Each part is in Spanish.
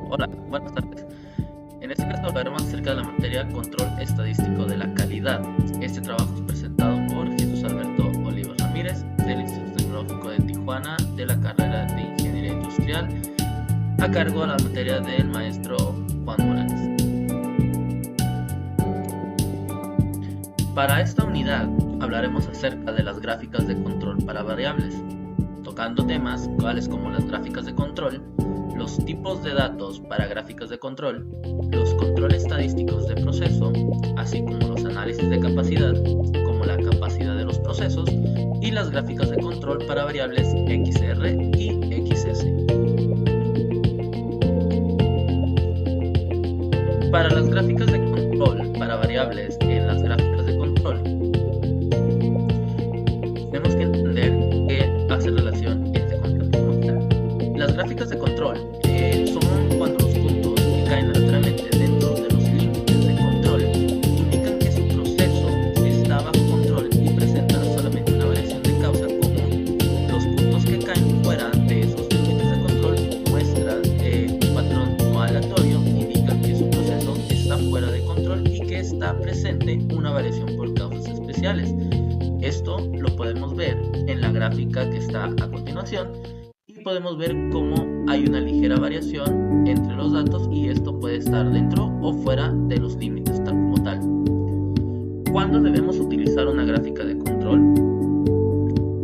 Hola, buenas tardes. En este caso hablaremos acerca de la materia Control Estadístico de la Calidad. Este trabajo es presentado por Jesús Alberto Olivas Ramírez, del Instituto Tecnológico de Tijuana, de la carrera de Ingeniería Industrial, a cargo de la materia del maestro Juan Morales. Para esta unidad hablaremos acerca de las gráficas de control para variables, tocando temas tales como las gráficas de control, los tipos de datos para gráficas de control, los controles estadísticos de proceso, así como los análisis de capacidad, como la capacidad de los procesos, y las gráficas de control para variables XR y XS. Para las gráficas de control para variables en las gráficas de control, tenemos que entender qué hace relación este concepto como tal. Las gráficas de control son cuando los puntos que caen aleatoriamente dentro de los límites de control indican que su proceso está bajo control y presenta solamente una variación de causa común. Los puntos que caen fuera de esos límites de control muestran un patrón no aleatorio, indican que su proceso está fuera de control y que está presente una variación por causas especiales. Esto lo podemos ver en la gráfica que está a continuación. Podemos ver cómo hay una ligera variación entre los datos y esto puede estar dentro o fuera de los límites tal como tal. ¿Cuándo debemos utilizar una gráfica de control?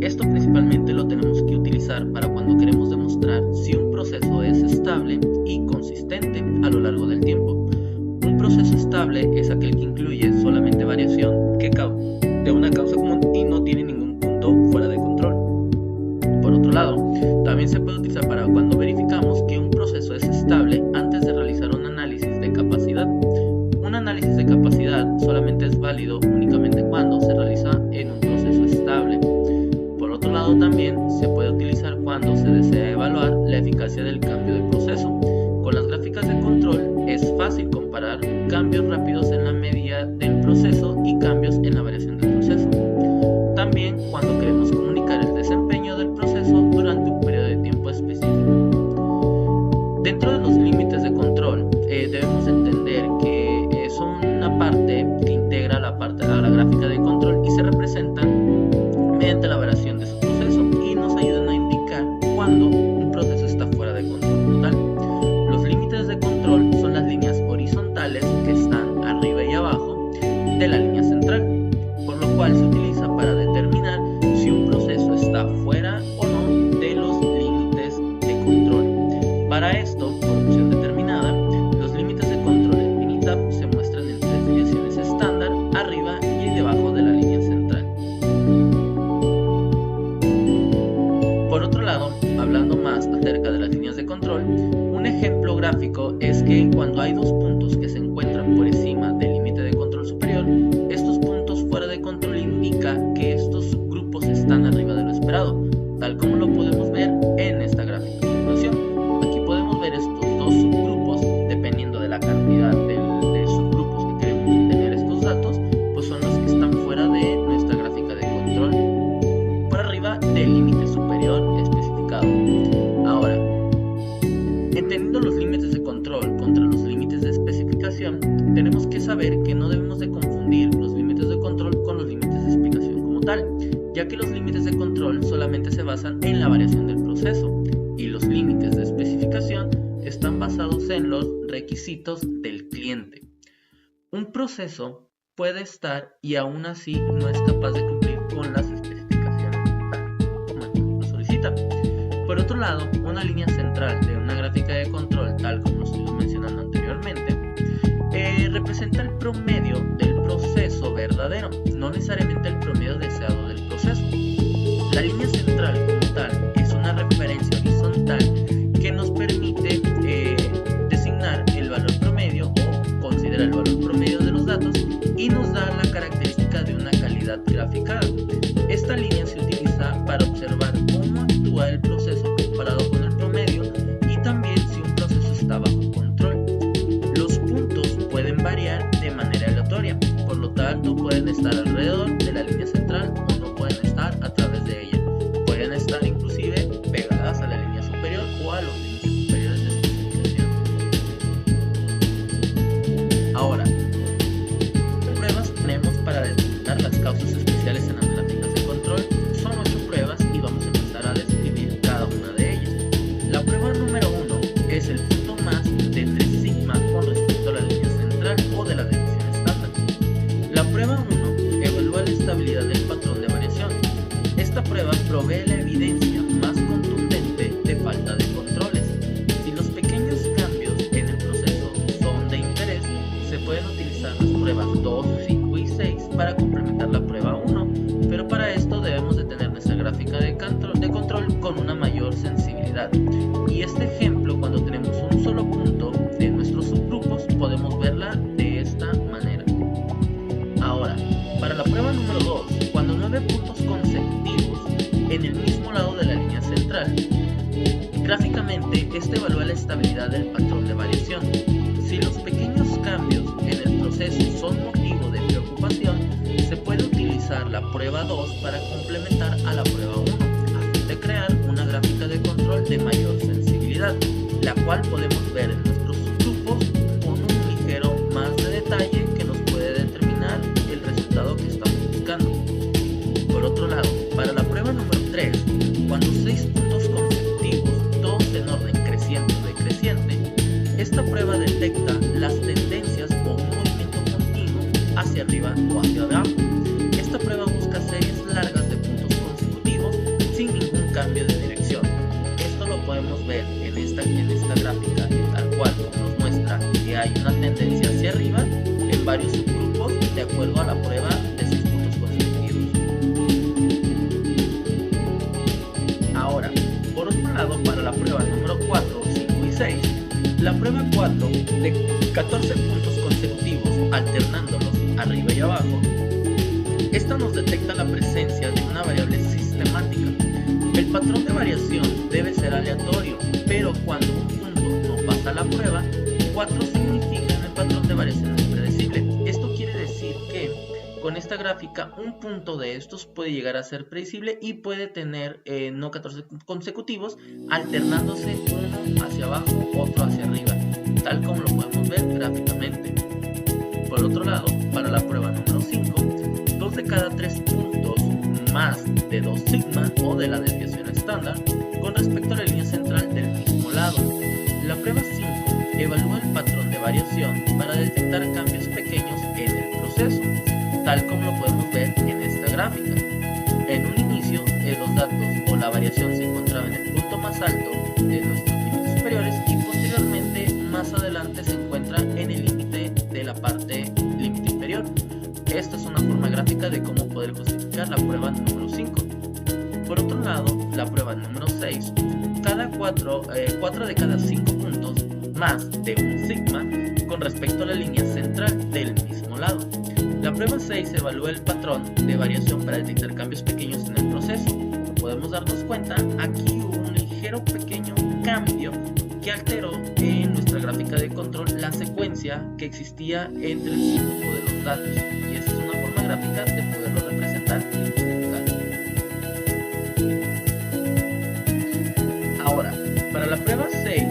Esto principalmente lo tenemos que utilizar para cuando queremos demostrar si un proceso es estable y consistente a lo largo del tiempo. Un proceso estable es aquel que incluye solamente variación de una causa común y no tiene ningún punto fuera de control. Por otro lado, también se puede utilizar para cuando verificamos que un proceso es estable antes de realizar un análisis de capacidad. Un análisis de capacidad solamente es válido únicamente cuando se realiza en un proceso estable. Por otro lado, también se puede utilizar cuando se desea evaluar la eficacia del cambio de proceso. Con las gráficas de control es fácil comparar cambios rápidos en la medida del proceso y cambios en la variación del proceso. También cuando queremos comunicar el desempeño del proceso durante un periodo de tiempo específico. Dentro de los límites de control debemos entender que son una parte que integra a la gráfica de control y se representan mediante la variación de su proceso y nos ayudan a indicar cuando un proceso está fuera de control total. Los límites de control son las líneas horizontales que están arriba y abajo de la línea central, por lo cual se utiliza para determinar si un proceso está fuera o no de los límites de control. Para esto, por opción determinada, los límites de control en Minitab se muestran en tres direcciones estándar, arriba y debajo de la línea central. Por otro lado, hablando más acerca de las líneas de control, un ejemplo gráfico es que cuando hay dos puntos que se encuentran por encima del límite de control superior, estos puntos fuera de control indica que estos subgrupos están arriba de lo esperado, tal como lo podemos ver en esta gráfica de situación. Aquí podemos ver estos dos subgrupos, dependiendo de la cantidad de subgrupos que queremos tener estos datos, pues son los que están fuera de nuestra gráfica de control, por arriba del límite superior especificado. Ahora, entendiendo los límites de control contra los límites de especificación, tenemos que saber que no debemos de confundir los límites de control con los límites de explicación como tal, ya que los límites de control solamente se basan en la variación del proceso y los límites de especificación están basados en los requisitos del cliente. Un proceso puede estar y aún así no es capaz de cumplir con las especificaciones tal como el cliente lo solicita. Por otro lado, una línea central de una gráfica de control, tal como lo estuve mencionando anteriormente, representa el promedio del proceso verdadero, no necesariamente el promedio deseado del proceso. La línea central como tal es una referencia horizontal que nos permite designar el valor promedio o considerar el valor promedio de los datos y nos da la característica de una calidad graficada. Esta línea se utiliza para observar cómo actúa el proceso comparado con el promedio y también si un proceso está bajo control. Los puntos pueden variar de manera aleatoria, por lo tanto pueden estar alrededor de la línea central o no pueden estar a través de ella. Pueden estar inclusive pegadas a la línea superior o a los límites superiores de especificación. Finalmente, este evalúa la estabilidad del patrón de variación. Si los pequeños cambios en el proceso son motivo de preocupación, se puede utilizar la prueba 2 para complementar a la prueba 1, a fin de crear una gráfica de control de mayor sensibilidad, la cual podemos ver en nuestros subgrupos con un ligero más de detalle que nos puede determinar el resultado que estamos buscando. Por otro lado, para la prueba número 3, cuando 6 puntos consecutivos, todos en orden creciente o decreciente, esta prueba detecta las tendencias o un movimiento continuo hacia arriba o hacia abajo. Esta prueba busca series largas de puntos consecutivos sin ningún cambio de dirección. Esto lo podemos ver en esta gráfica, tal cual nos muestra que hay una tendencia hacia arriba en varios subgrupos de acuerdo a la prueba de 6 puntos consecutivos. Ahora, por otro lado, para la prueba número 4, 5 y 6, la prueba 4 de 14 puntos consecutivos alternándolos arriba y abajo, esta nos detecta la presencia de una variable sistemática. El patrón de variación debe ser aleatorio, pero cuando un punto no pasa la prueba, 4 significa que el patrón de variación es predecible. Esto quiere decir que con esta gráfica un punto de estos puede llegar a ser predecible y puede tener no 14 consecutivos, alternándose uno hacia abajo, otro hacia arriba, tal como lo podemos ver gráficamente. Por otro lado, para la prueba número 5, 2 de cada 3 puntos más de 2 sigma o de la desviación estándar con respecto a la línea central del mismo lado. La prueba 5 evalúa el patrón de variación para detectar cambios pequeños en el proceso, tal como lo podemos ver en esta gráfica. En un inicio, los datos o la variación se encontraba en el punto más alto de nuestros límites superiores y posteriormente más adelante se encuentra en el límite de la parte límite inferior. Esta es una forma gráfica de cómo poder justificar la prueba número 5. Por otro lado, la prueba número 6, 4 de cada 5 puntos más de un sigma con respecto a la línea central del mismo lado. La prueba 6 evalúa el patrón de variación para detectar cambios pequeños en el proceso. Como podemos darnos cuenta, aquí hubo un ligero pequeño cambio que alteró en nuestra gráfica de control la secuencia que existía entre el subgrupo de los datos, y esta es una forma gráfica de poderlo representar y justificar. Ahora, para la prueba 6,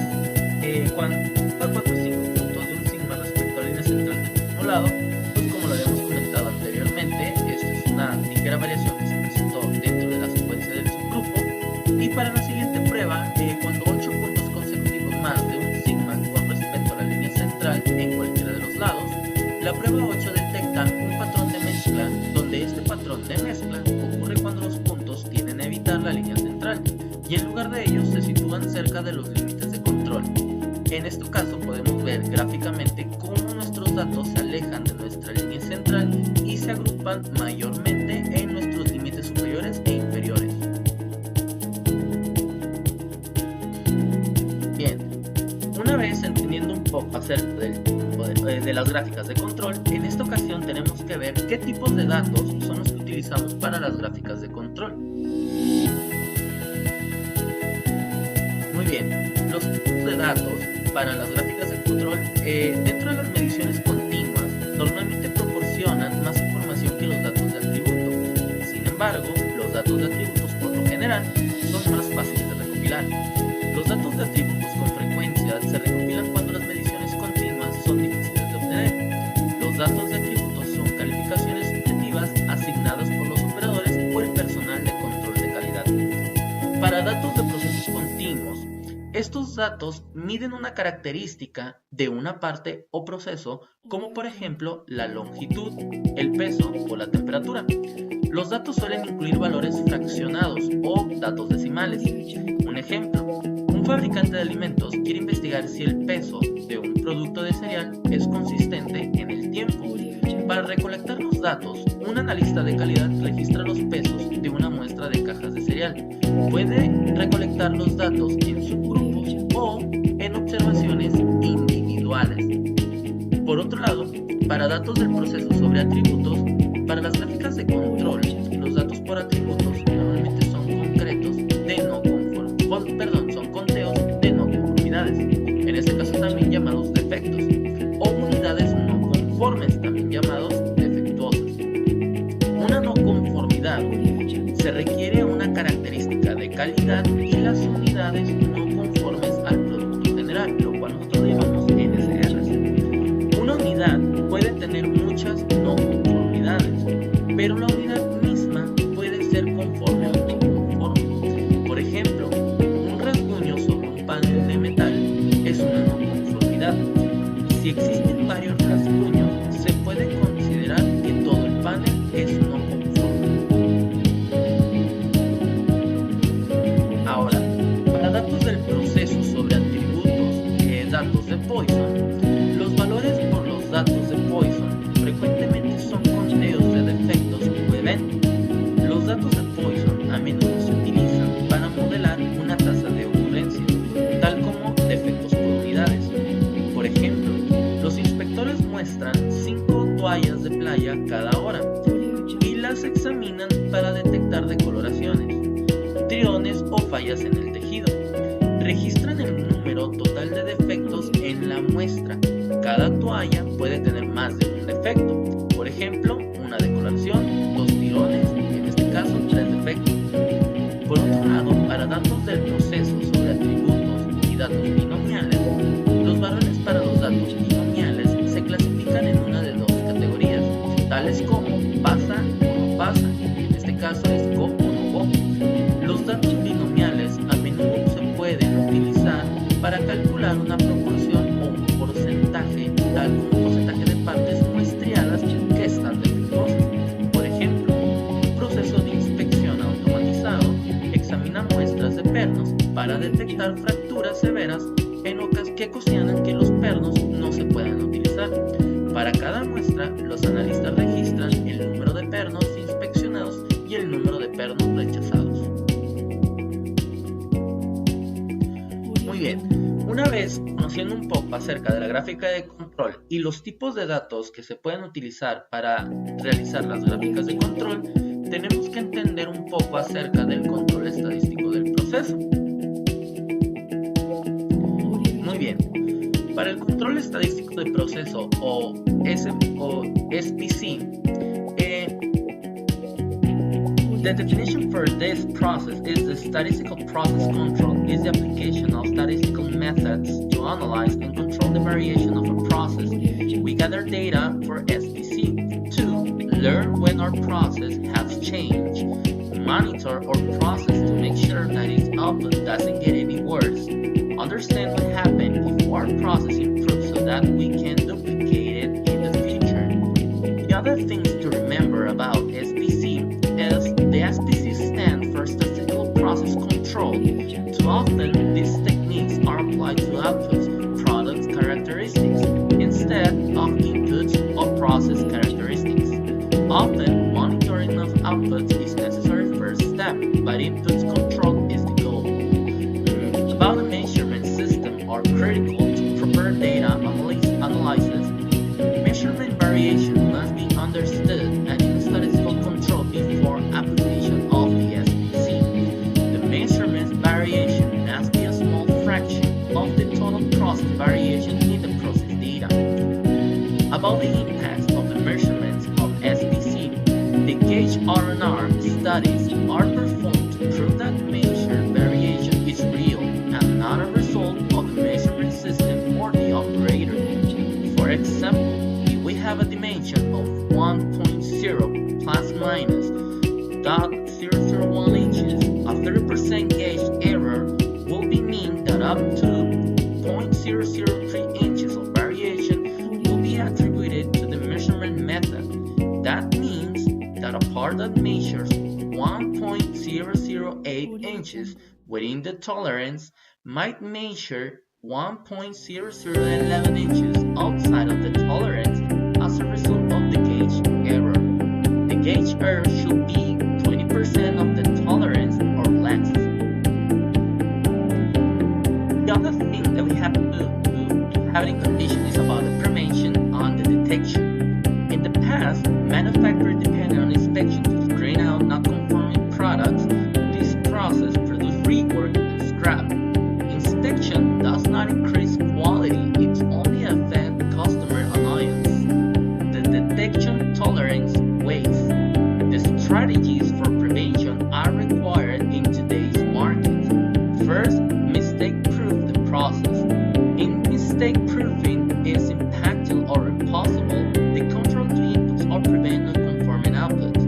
cuando 4 o 5 puntos de un sigma respecto a la línea central del mismo lado, pues como lo habíamos comentado anteriormente, esta es una ligera variación que se presentó dentro de la secuencia del subgrupo. Y para la siguiente prueba, cuando 8 puntos consecutivos más de un sigma con respecto a la línea central en cualquiera de los lados, la prueba 8 detecta un patrón de mezcla, donde este patrón de mezcla ocurre cuando los puntos tienden a evitar la línea central y en lugar de ellos se sitúan cerca de los límites de control. En este caso podemos ver gráficamente cómo nuestros datos se alejan de nuestra línea central y se agrupan mayormente en nuestros límites superiores e inferiores. Bien, una vez entendiendo un poco acerca de las gráficas de control, en esta ocasión tenemos que ver qué tipos de datos son los que utilizamos para las gráficas de control. Muy bien, los tipos de datos para las gráficas de control dentro de las mediciones continuas normalmente proporcionan más información que los datos de atributo. Sin embargo, los datos de atributos por lo general son más fáciles de recopilar. Los datos de atributos con frecuencia se recopilan cuando las mediciones continuas son difíciles de obtener. Los datos de atributos son calificaciones subjetivas asignadas por los operadores o el personal de control de calidad. Para datos de procesos continuos, estos datos miden una característica de una parte o proceso, como por ejemplo la longitud, el peso o la temperatura. Los datos suelen incluir valores fraccionados o datos decimales. Un ejemplo, un fabricante de alimentos quiere investigar si el peso de un producto de cereal es consistente en el tiempo. Para recolectar los datos, un analista de calidad registra los pesos de una muestra de cajas de cereal. Puede recolectar los datos en subgrupos o en observaciones individuales. Por otro lado, para datos del proceso sobre atributos, para las gráficas de control, los datos por atributos normalmente son concretos de no conforme, son conteos de no pero la unidad misma puede ser conforme o no conforme. Por ejemplo, un rasguño sobre un panel de metal es una no conformidad. Si existen varios rasguños, se puede considerar que todo el panel es no conforme. Ahora, para datos del proceso sobre atributos, datos de Poisson, los valores por los datos de Poisson frecuentemente son conteos de defectos o eventos. Los datos de Poisson a menudo se utilizan para modelar una tasa de ocurrencia, tal como defectos por unidades. Por ejemplo, los inspectores muestran 5 toallas de playa cada hora y las examinan para detectar decoloraciones, triones o fallas en el tejido. Registran el número total de defectos en la muestra. Cada toalla puede tener más de un defecto. Por ejemplo, una decoloración, 2 tirones, en este caso 3 defectos. Por otro lado, para datos del proceso sobre atributos y datos binomiales, los valores para los datos binomiales se clasifican en una de 2 categorías, tales como pasa o no pasa, en este caso es go o no go. Los datos binomiales a menudo se pueden utilizar para calcular una proporción o un porcentaje, tal como un porcentaje de partes muestreadas que están defectuosas. Por ejemplo, un proceso de inspección automatizado examina muestras de pernos para detectar fracturas severas que ocasionan que los pernos no se puedan utilizar. Para cada muestra, los analistas registran el número de pernos inspeccionados y el número de pernos rechazados. Muy bien, una vez conociendo un poco acerca de la gráfica de control y los tipos de datos que se pueden utilizar para realizar las gráficas de control, tenemos que entender un poco acerca del control estadístico del proceso. Muy bien, para el control estadístico del proceso o SPC, the definition for this process is the statistical process control is the application of statistical methods to analyze and control the variation of a process. We gather data for SPC to learn when our process has changed, monitor our process to make sure that its output doesn't get any worse, understand what happened if our process improves so that we can duplicate it in the future. The other things to remember about SPC is the SPC stands for Statistical Process Control. Too often, these techniques are applied to outputs, product characteristics, instead of inputs or process characteristics. Often, monitoring of outputs is necessary first step, but inputs control is the goal. About the measurement system are critical to proper data analysis. Measurement variation must be understood and in statistical control before application of the SPC. The measurement variation must be a small fraction of the total process variation in the process data. About the impact of the measurements of SPC, the gauge R&R studies are performed to prove that measured variation is real and not a result of the measurement system or the operator. For example, if we have a dimension of 1.0 plus minus 0.001 inches, a 30% gauge error will be mean that up to 0.003 inches of variation will be attributed to the measurement method. That means that a part that measures 1.008 inches within the tolerance might measure 1.0011 inches outside of the tolerance as a result of the gauge error. The gauge error should be 20% of the tolerance or less. The other thing that we have to have in condition is about the prevention and the detection. In the past, manufacturers depended on inspection to screen out non-conforming products. This process produced rework and scrap. Inspection does not increase quality, it only affects customer annoyance. The detection tolerance weighs. The strategies for prevention are required in today's market. First, mistake-proof the process. In mistake-proofing is impactful or impossible, the control to inputs or prevent non-conforming outputs.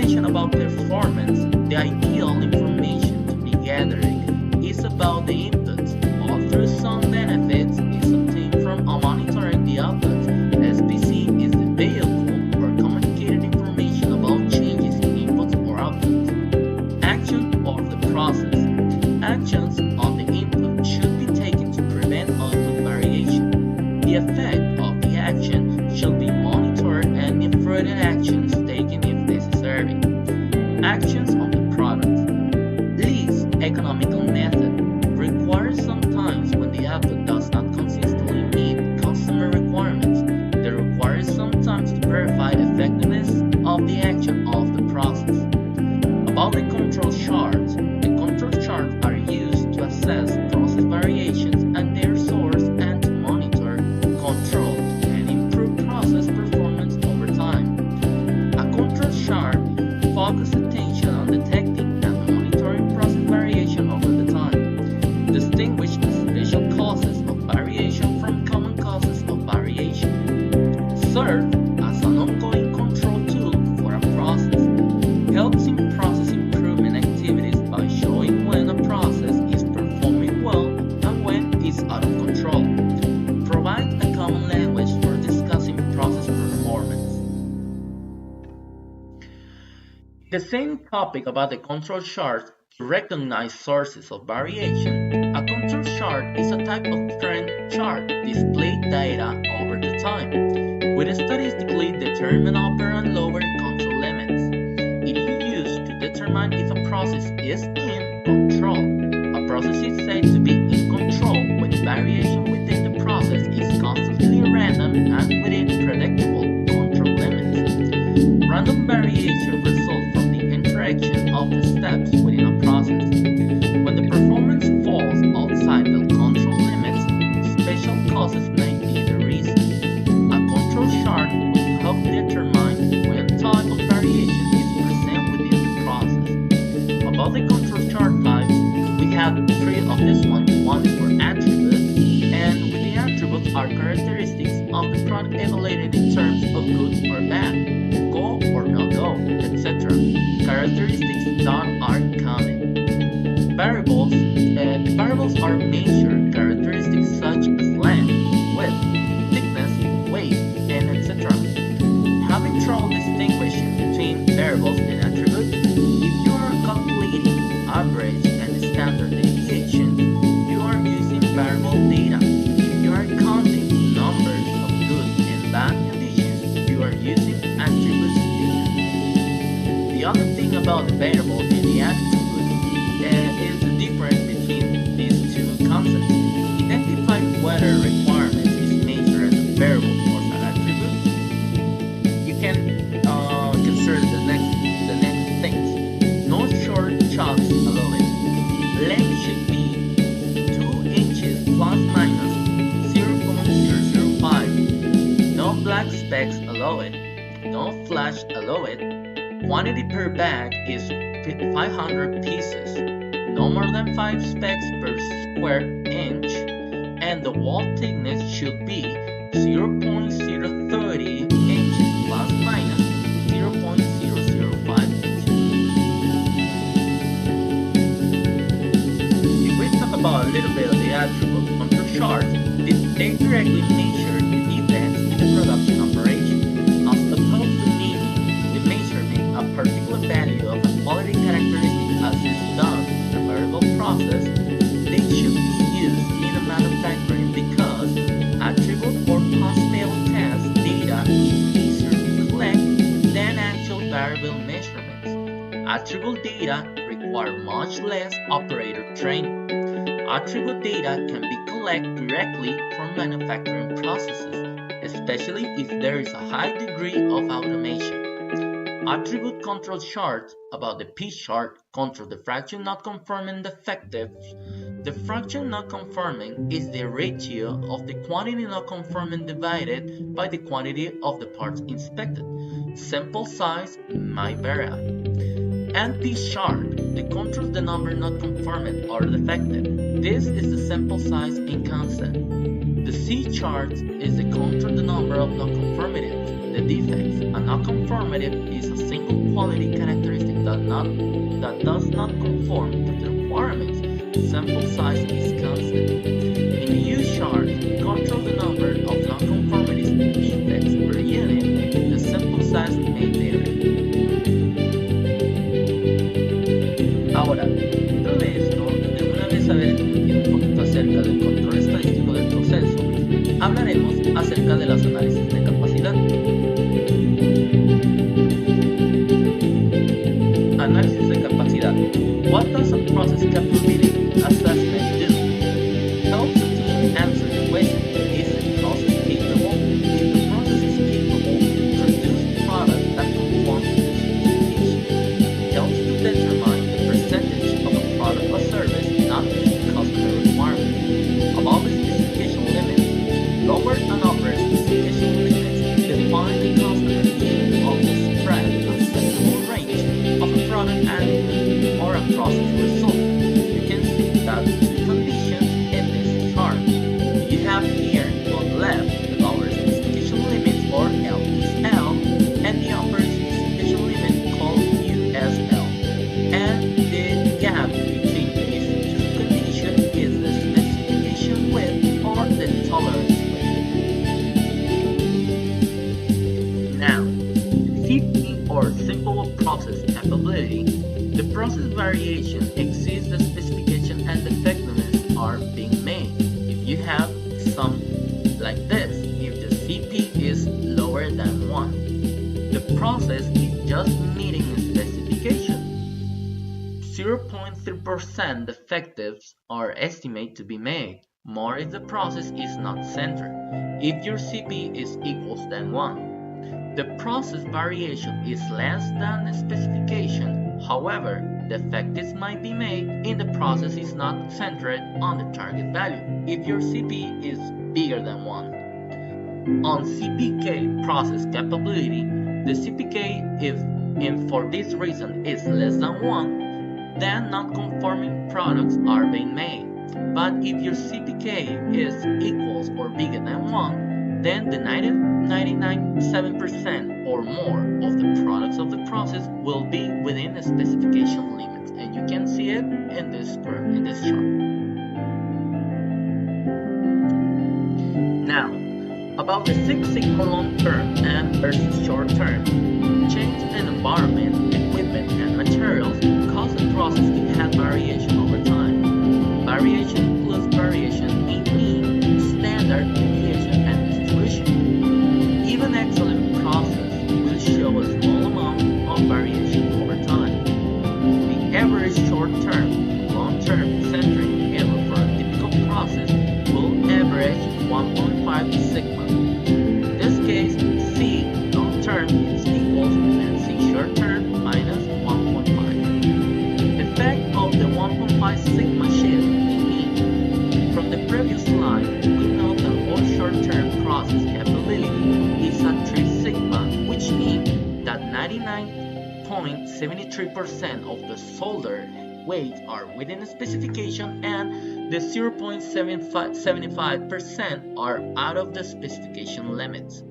information about performance, the ideal information to be gathering is about the inputs, or through some benefits is obtained from monitoring the outputs. SPC is the vehicle for communicating information about changes in inputs or outputs. Action of the process. Actions on the input should be taken to prevent output variation. The effect of the action shall be monitored and if further actions taken if necessary. Actions on the product. Least economical method requires sometimes when the output does not consistently meet customer requirements. They require sometimes to verify effectiveness of the action of the process. About the control charts. The control charts are used to assess process variations and their source and to monitor, control, and improve process performance over time. A control chart focuses attention on detecting and monitoring process variation over the time. Distinguish the special causes of variation from common causes of variation. Serve as an ongoing control tool for a process. Helps in process improvement activities by showing when a process is performing well and when it's out of control. Provide a common language for discussing process performance. The same topic about the control chart to recognize sources of variation. A control chart is a type of trend chart display data over the time, with statistically determined upper and lower control limits. It is used to determine if a process is in control. A process is said to be in control when variation within the process is constantly random and within predictable control limits. Random variation results from the interaction of the steps within a process. When the performance falls outside the control limits, special causes may be the reason. A control chart will help determine when type of variation is present within the process. About the control chart types, we have three of this one. One is for attributes, and with the attributes are characteristics of the product evaluated in terms of good or bad, go or no go, etc. Characteristics that are common. Variables. The variables are measured characteristics such as length, width, thickness, weight, and etc. Having trouble distinguishing between variables and attributes, if you are calculating average and standard deviation, you are using variable data. If you are counting numbers of good and bad conditions, you are using attributes data. The other thing about the variable and the attributes is the difference between these two concepts. Identify whether requirements is measured as a variable or an attribute. You can consider the next things. No short chops allowed. Length should be 2 inches plus minus 0.005. No black specks allowed. No flash allowed. Quantity per bag is 500 pieces. No more than 5 specks per square inch. And the wall thickness should be 0.030 inches plus minus 0.005 inches. If we talk about a little bit of the attributes control charts, they directly measure the defects in the production operation, as opposed to meaning the measurement of a particular value of a quality characteristic as is done in a variable process. They should be used in a manufacturing because attribute or post-fail test data is easier to collect than actual variable measurements. Attribute data require much less operator training. Attribute data can be collected directly from manufacturing processes, especially if there is a high degree of automation. Attribute control charts about the P-chart control the fraction not conforming defective. The fraction not conforming is the ratio of the quantity not conforming divided by the quantity of the parts inspected. Sample size might vary. And P-chart, the controls the number not conforming or defective. This is the sample size in constant. The C-chart is the control the number of non-conformities, the defects. A non-conformity is a single quality characteristic does not conform with the requirements, sample size is constant. In the U chart, control the number of nonconformities defects per unit. The sample size may vary. Ahora, luego de esto, de una vez haber entendido un poquito acerca del control estadístico del proceso, hablaremos acerca de los análisis de capacidad. Análisis de capacidad. What does a process capability assessment do? Helps the team answer the question, is the process capable? If the process is capable, produce product that conforms to the specification. Helps to determine the percentage of a product or service not meeting customer requirements. Above the specification limits, lower and upper specification limits define the customer need of the spread acceptable range of a product annually or a process result. You can see that the conditions in this chart. You have here on the left the lower specification limits or LSL and the upper specification limit called USL. And the gap between these two conditions is the specification width or the tolerance width. Now, CP or simple process capability. The process variation exceeds the specification and defectiveness are being made. If you have some like this, if the CP is lower than 1, the process is just meeting the specification. 0.3% defectives are estimated to be made, more if the process is not centered, if your CP is equals than 1. The process variation is less than the specification, however, defectives might be made if the process is not centered on the target value, if your CP is bigger than 1. On CPK process capability, the CPK if for this reason is less than 1, then non-conforming products are being made. But if your CPK is equals or bigger than 1, then the 99.7% or more of the products of the process will be within the specification limits, and you can see it in this chart. Now, about the Six Sigma long-term and versus short-term. Change in environment, equipment, and materials cause the process to have variation over time. Variation includes variation in mean, standard, deviation, and distribution. Even excellent process will show a small amount of variation over time. The average short-term, long-term centering error for a typical process will average 1.5 sigma. In this case, C long-term is equals and C short-term minus 1.5. Effect of the 1.5 sigma shift in mean. From the previous slide, we know that all short-term process capability is at 3 sigma, which means that 99.73% of the solder weights are within the specification and the 0.75% are out of the specification limits.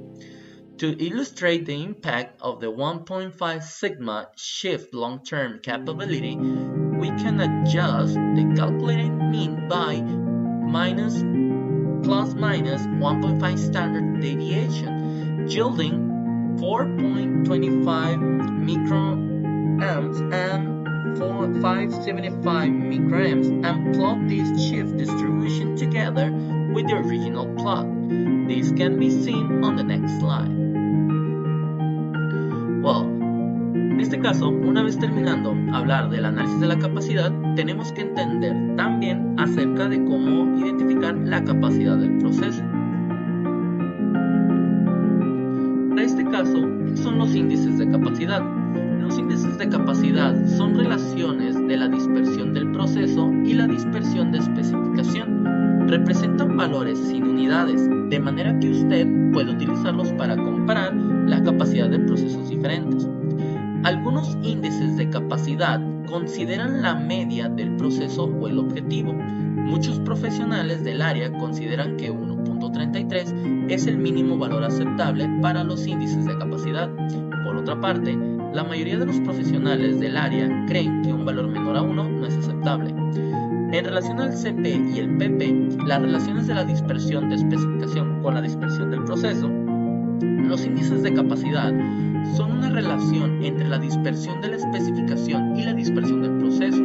To illustrate the impact of the 1.5 sigma shift long-term capability, we can adjust the calculated mean by plus minus 1.5 standard deviation, yielding 4.25 microamps and 575 microamps, and plot this shift distribution together with the original plot. This can be seen on the next slide. Well, en este caso, una vez terminando hablar del análisis de la capacidad, tenemos que entender también acerca de cómo identificar la capacidad del proceso. Para este caso, son los índices de capacidad. Los índices de capacidad son relaciones de la dispersión del proceso y la dispersión de especificación. Representan valores sin unidades, de manera que usted puede utilizarlos para comparar la capacidad de procesos diferentes. Algunos índices de capacidad consideran la media del proceso o el objetivo. Muchos profesionales del área consideran que 1.33 es el mínimo valor aceptable para los índices de capacidad. Por otra parte, La mayoría de los profesionales del área creen que un valor menor a 1 no es aceptable. En relación al CP y el PP, las relaciones de la dispersión de especificación con la dispersión del proceso, los índices de capacidad son una relación entre la dispersión de la especificación y la dispersión del proceso.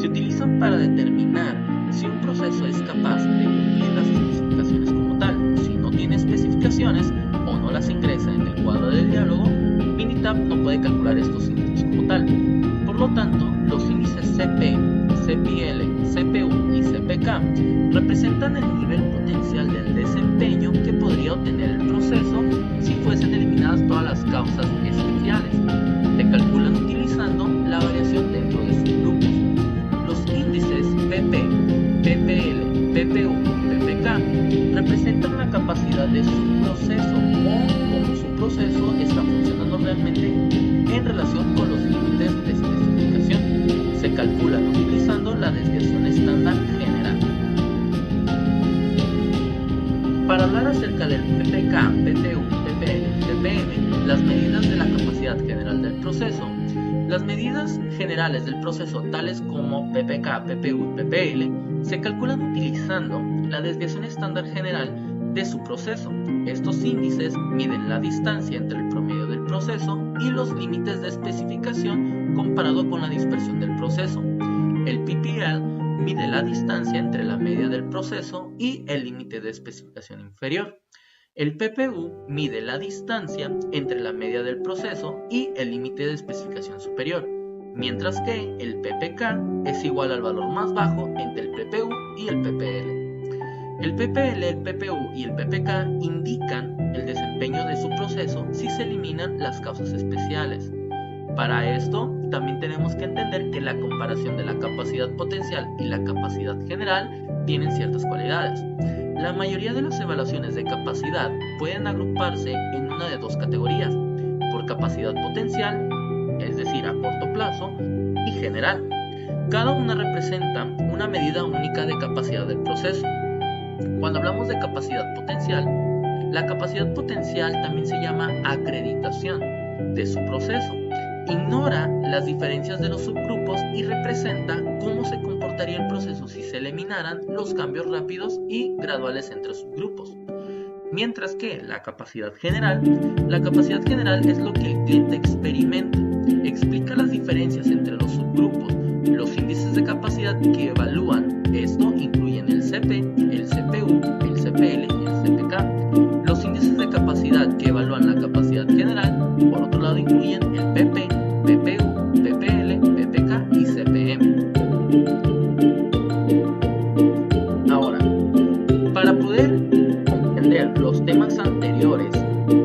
Se utilizan para determinar si un proceso es capaz de cumplir las especificaciones como tal. Si no tiene especificaciones o no las ingresa en el cuadro del diálogo, Minitab no puede calcular estos índices como tal. Por lo tanto, los índices CP, CPL, CPU y CPK representan el nivel potencial del desempeño que podría obtener el proceso si fuesen eliminadas todas las causas especiales. Se calculan utilizando la variación dentro de sus grupos. Los índices PP, PPL, PPU y PPK representan la capacidad de su proceso o cómo su proceso está funcionando realmente en relación con los límites de especificación. Se calculan utilizando la desviación estándar general. Para hablar acerca del PPK, PPU, PPL y PPM, las medidas de la capacidad general del proceso, las medidas generales del proceso tales como PPK, PPU y PPL se calculan utilizando la desviación estándar general de su proceso. Estos índices miden la distancia entre el promedio del proceso y los límites de especificación comparado con la dispersión del proceso. El PPL mide la distancia entre la media del proceso y el límite de especificación inferior. El PPU mide la distancia entre la media del proceso y el límite de especificación superior, mientras que el PPK es igual al valor más bajo entre el PPU y el PPL. El PPL, el PPU y el PPK indican el desempeño de su proceso si se eliminan las causas especiales. Para esto, también tenemos que entender que la comparación de la capacidad potencial y la capacidad general tienen ciertas cualidades. La mayoría de las evaluaciones de capacidad pueden agruparse en una de dos categorías, por capacidad potencial, es decir, a corto plazo, y general. Cada una representa una medida única de capacidad del proceso. Cuando hablamos de capacidad potencial, la capacidad potencial también se llama acreditación de su proceso. Ignora las diferencias de los subgrupos y representa cómo se comportaría el proceso si se eliminaran los cambios rápidos y graduales entre subgrupos. Mientras que la capacidad general es lo que el cliente experimenta. Explica las diferencias entre los subgrupos. Los índices de capacidad que evalúan esto incluyen el CP, el CPU, el CPL y el CPK. Los índices de capacidad que evalúan la capacidad general, por otro lado, incluyen el PP, PPU, PPL, PPK y CPM. Ahora, para poder comprender los temas anteriores,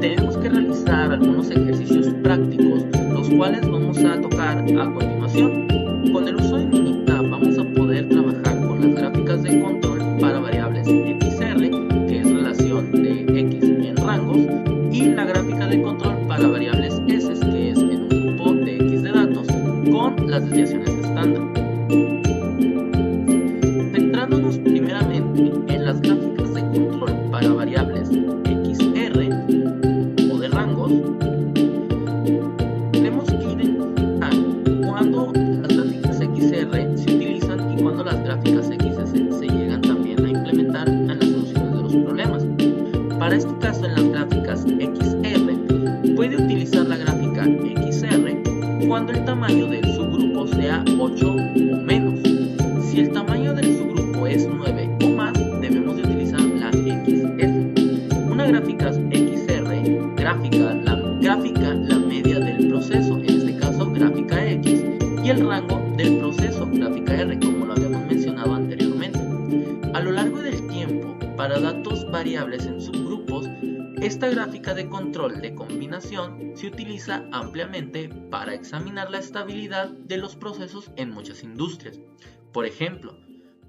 tenemos que realizar algunos ejercicios prácticos, los cuales vamos a tocar a continuación. Con el uso de Minitab vamos a poder trabajar con las gráficas de control para variables XR, que es relación de X en rangos, y la gráfica de control para variables S, que es en un grupo de X de datos, con las desviaciones estándar. Centrándonos primeramente en las gráficas de control para variables XR o de rangos, tenemos que identificar cuándo las gráficas XR se utilizan y cuándo las gráficas XS se llegan también a implementar en las soluciones de los problemas. Para este caso, en las gráficas XR, puede utilizar la gráfica XR cuando el tamaño del subgrupo sea 8 o menos. Si el tamaño del subgrupo es 9 o más, debemos de utilizar la XS. Una gráfica XR gráfica la media del proceso, en este caso gráfica X, y el rango del proceso, gráfica R, como lo habíamos mencionado anteriormente. A lo largo del tiempo, para datos variables en subgrupos, esta gráfica de control de combinación se utiliza ampliamente para examinar la estabilidad de los procesos en muchas industrias. Por ejemplo,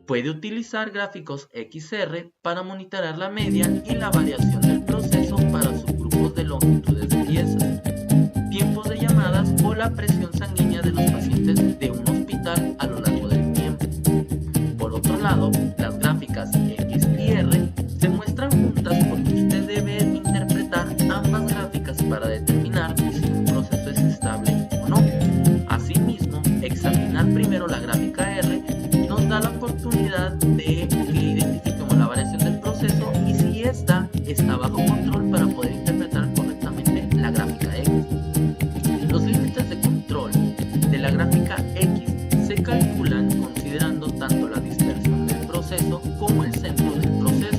puede utilizar gráficos XR para monitorear la media y la variación del proceso para subgrupos de longitudes de piezas, tiempos de llamadas o la presión sanguínea de los pacientes de un hospital a lo largo del tiempo. Por otro lado, las gráficas X y R se muestran juntas porque usted debe interpretar ambas gráficas para determinar si un proceso es estable primero la gráfica R nos da la oportunidad de que identifiquemos la variación del proceso y si ésta está bajo control para poder interpretar correctamente la gráfica X. Los límites de control de la gráfica X se calculan considerando tanto la dispersión del proceso como el centro del proceso.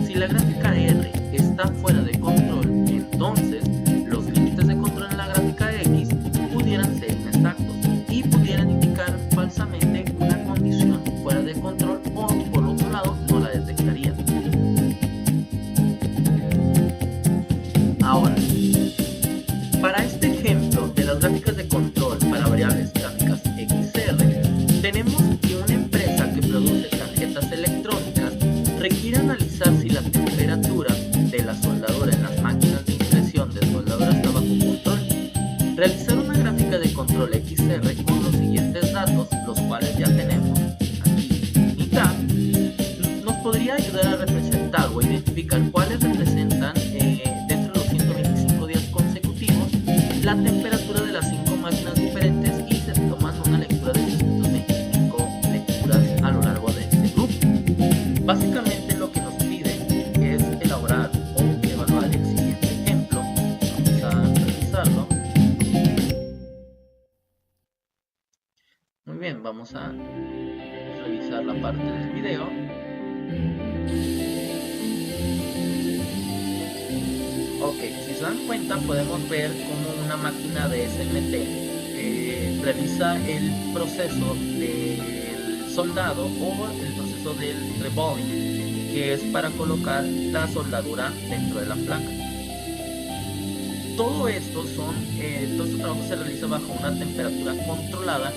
Si la gráfica R está fuera de control, entonces los límites de control en la gráfica X pudieran ser inexactos y pudieran indicar falsamente una condición fuera de control o, por otro lado, no la detectarían. Ahora, para este ejemplo de las gráficas de control para variables gráficas XR, tenemos que una empresa que produce tarjetas electrónicas requiere analizar si la temperatura de la soldadura en las máquinas de impresión de soldadura está bajo control. Realizar una gráfica de control XR con los siguientes datos, los cuales ya tenemos aquí en mi tab, nos podría ayudar a representar o identificar cuáles representan dentro de los 125 días consecutivos la temperatura de las 5 máquinas diferentes y se toman una lectura de 325 lecturas a lo largo de este grupo. Básicamente lo que nos pide es elaborar o evaluar el siguiente ejemplo. Vamos a revisarlo. Muy bien, vamos a revisar la parte del video. Ok, si se dan cuenta podemos ver cómo una máquina de SMT realiza el proceso del soldado o el proceso del rebolling, que es para colocar la soldadura dentro de la placa. Todo esto todo este trabajo se realiza bajo una temperatura controlada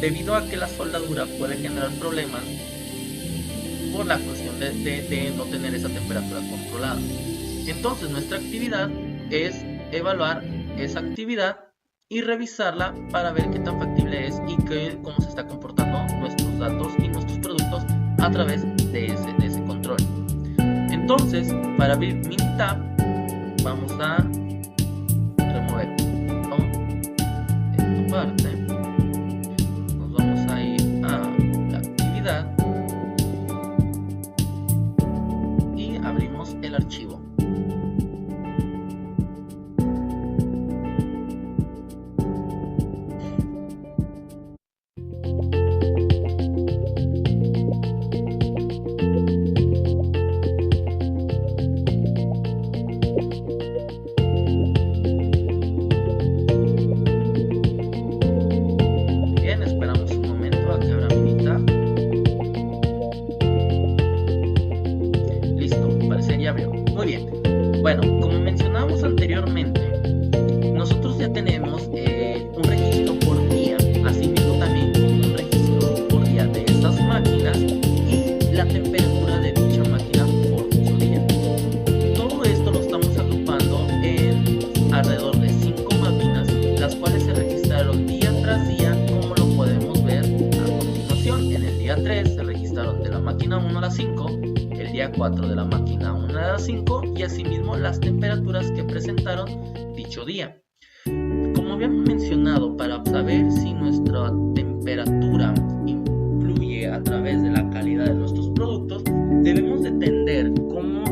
debido a que la soldadura puede generar problemas por la cuestión de no tener esa temperatura controlada. Entonces nuestra actividad es evaluar esa actividad y revisarla para ver qué tan factible es y cómo se está comportando nuestros datos y nuestros productos a través de ese control. Entonces, para abrir Minitab, vamos a remover esta parte. Nos vamos a ir a la actividad y abrimos el archivo. Muy bien, bueno, como mencionábamos anteriormente, nosotros ya tenemos un registro por día, asimismo también un registro por día de estas máquinas y la temperatura de dicha máquina por dicho día. Todo esto lo estamos agrupando en alrededor de 5 máquinas, las cuales se registraron día tras día, como lo podemos ver a continuación. En el día 3 se registraron de la máquina 1 a la 5, el día 4 de la máquina 1 a la 5 y asimismo las temperaturas que presentaron dicho día. Como habíamos mencionado, para saber si nuestra temperatura influye a través de la calidad de nuestros productos, debemos de entender cómo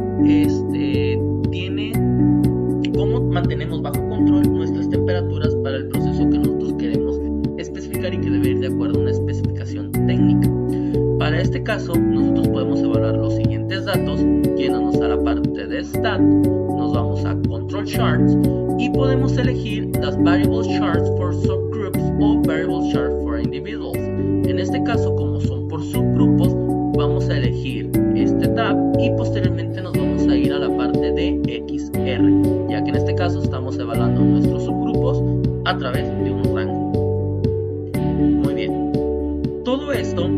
mantenemos bajo control nuestras temperaturas para el proceso que nosotros queremos especificar y que debe ir de acuerdo a una especificación técnica. Para este caso, nosotros podemos evaluar los siguientes datos, yéndonos a la parte de Stat, nos vamos a Control Charts y podemos elegir las Variable Charts for Subgroups o Variable Charts for Individuals. En este caso, como son por subgrupos, vamos a elegir este tab y posteriormente nos vamos a ir a la parte de XR, ya que en este caso estamos evaluando nuestros subgrupos a través de un rango. Muy bien. Todo esto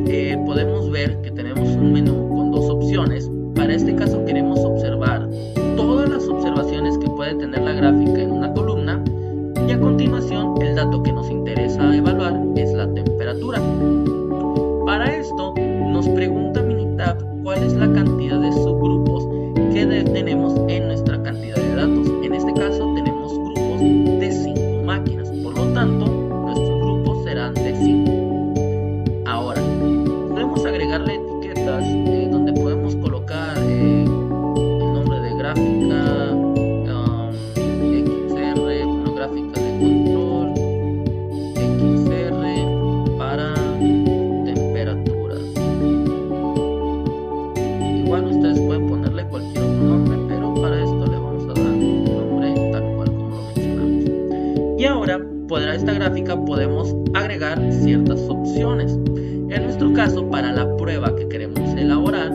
podemos ver que tenemos un menú con dos opciones. Para este caso queremos observar todas las observaciones que puede tener la gráfica en una columna y a continuación el dato que nos interesa evaluar es la temperatura. Para esto nos pregunta Minitab cuál es la cantidad de subgrupos que tenemos en nuestra cantidad de datos. En este caso tenemos grupos de 5 máquinas, por lo tanto nuestros grupos serán de 5. podemos agregar ciertas opciones. En nuestro caso, para la prueba que queremos elaborar,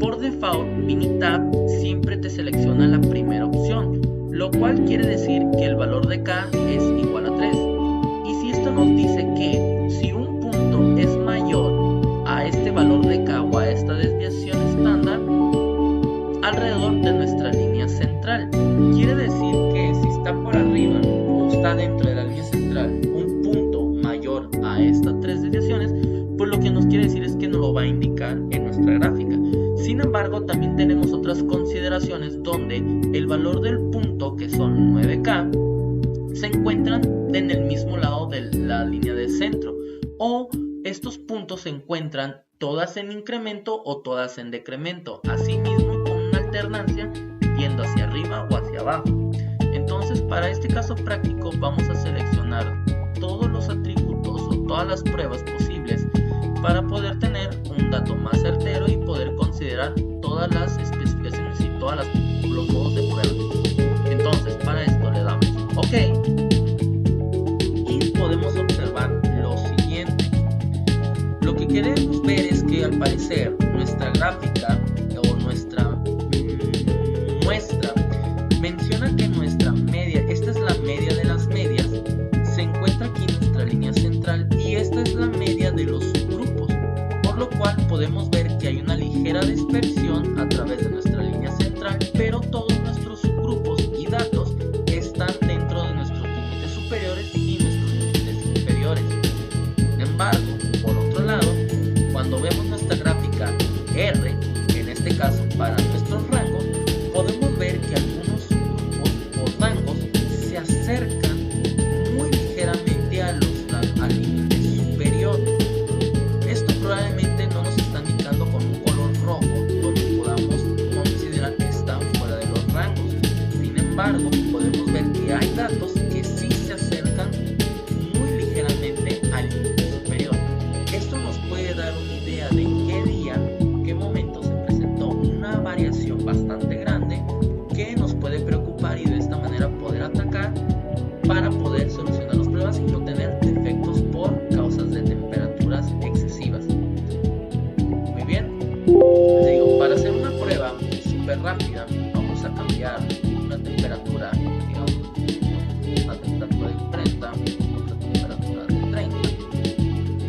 por default Minitab siempre te selecciona la primera opción, lo cual quiere decir que el valor de K es igual a 3. Y si esto nos dice que si un punto es mayor a este valor de K o a esta desviación estándar alrededor de nuestra línea central, quiere decir que si está por arriba o está dentro de la línea central un punto mayor a estas 3 desviaciones, pues lo que nos quiere decir es que nos lo va a indicar en nuestra gráfica. Sin embargo, también tenemos otras consideraciones donde el valor del punto, que son 9K, se encuentran en el mismo lado de la línea de centro, o estos puntos se encuentran todas en incremento o todas en decremento, asimismo con una alternancia yendo hacia arriba o hacia abajo. Entonces, para este caso práctico vamos a seleccionar todos los atributos o todas las pruebas posibles para poder tener un dato más certero y poder considerar todas las especificaciones y todos los modos de prueba. Entonces, para esto le damos OK y podemos observar lo siguiente. Lo que queremos ver es que al parecer nuestra gráfica o nuestra muestra menciona que nuestra media, esta es la media de las medias, se encuentra aquí en nuestra línea central y esta es la media de los subgrupos, por lo cual podemos ver que hay una ligera dispersión a través de nuestra línea central, pero todos nuestros subgrupos y datos están dentro de nuestros límites superiores y nuestros límites inferiores. Sin embargo, por otro lado, cuando vemos nuestra gráfica R, en este caso para nuestros rangos, podemos ver que algunos subgrupos o rangos se acercan muy ligeramente al límite superior. Esto probablemente no nos está indicando con un color rojo donde podamos considerar que están fuera de los rangos. Sin embargo, podemos ver que hay datos que sí se acercan muy ligeramente al límite superior. Esto nos puede dar una idea de en qué día, en qué momento se presentó una variación bastante grande que nos puede preocupar y de esta manera poder atacar para poder solucionar los problemas y no tener defectos por causas de temperaturas excesivas. Muy bien, les digo, para hacer una prueba súper rápida vamos a cambiar una temperatura, digamos, una temperatura de 30, otra temperatura de 30.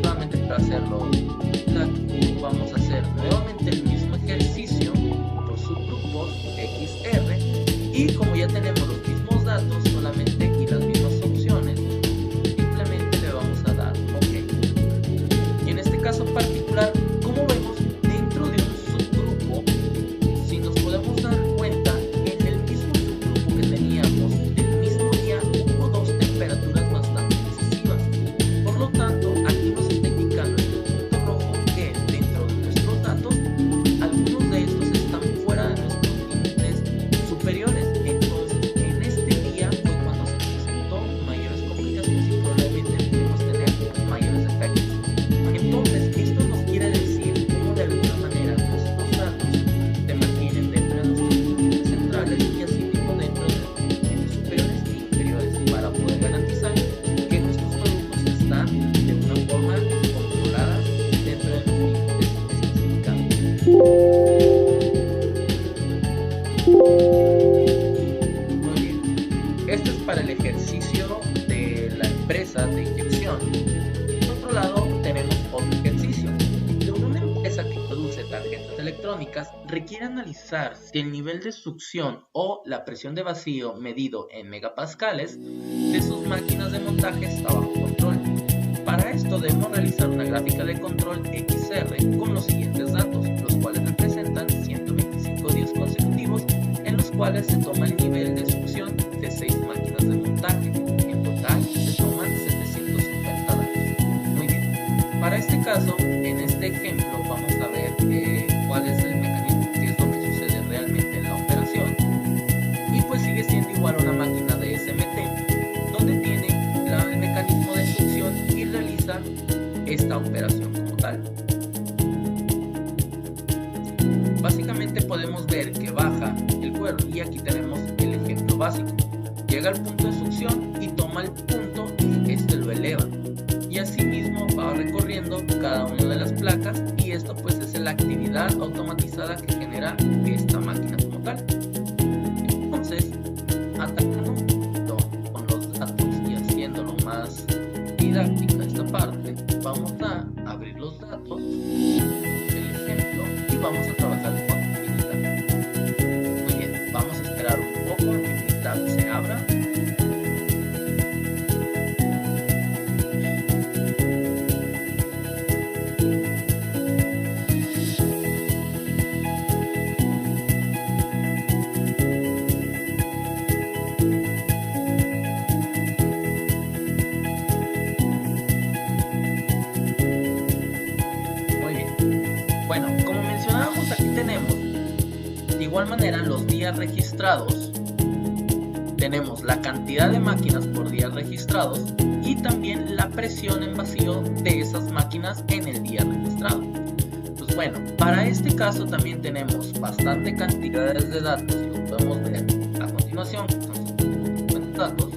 Nuevamente para hacerlo vamos a hacer nuevamente el mismo ejercicio por subgrupos XR y como ya tenemos los mismos datos solamente y las mismas opciones, simplemente le vamos a dar OK. Y en este caso particular, como vemos, dentro de un subgrupo, si nos podemos dar cuenta, en el mismo subgrupo que teníamos el mismo día hubo 2 temperaturas bastante excesivas. Por lo tanto, aquí nos está indicando en el punto rojo que dentro de nuestros datos, algunos de estos están fuera de nuestros límites superiores. Entonces, en este día fue cuando se presentó mayores complicaciones y probablemente pudimos tener mayores efectos. Entonces, esto nos quiere decir cómo de alguna manera nuestros datos se mantienen dentro de nuestros límites centrales y así mismo dentro de nuestros límites superiores e inferiores para poder garantizar que nuestros productos están de una forma controlada dentro de los límites especificados. Muy bien, esto es para el ejercicio de la empresa de inyección. Por otro lado, tenemos otro ejercicio. De una empresa que produce tarjetas electrónicas requiere analizar si el nivel de succión o la presión de vacío medido en megapascales de sus máquinas de montaje está bajo control. Para esto debemos realizar una gráfica de control XR con los siguientes datos, los cuales representan 125 días consecutivos en los cuales se toma el nivel de succión de 6 máquinas de montaje. En total se toman 750 datos. Muy bien. Para este caso, en este ejemplo, vamos a ver cuál es el mecanismo, qué es lo que sucede realmente en la operación. Y pues sigue siendo igual a una máquina de SMT, donde tiene el mecanismo de succión y realiza esta operación como tal. Básicamente podemos ver que baja el cuerpo y aquí tenemos el ejemplo básico. Llega al punto de succión y toma el punto y este lo eleva. asimismo va recorriendo cada una de las placas, y esto pues es la actividad automatizada que genera esta máquina como tal. Entonces, atacando con los datos y haciéndolo más didáctica esta parte, vamos a abrir los datos, el ejemplo, y vamos a trabajar con Minitab. Muy bien, vamos a esperar un poco a que Minitab se abra. Bueno, como mencionábamos, aquí tenemos de igual manera los días registrados, tenemos la cantidad de máquinas por días registrados y también la presión en vacío de esas máquinas en el día registrado. Pues bueno, para este caso también tenemos bastante cantidades de datos y los podemos ver a continuación, son datos.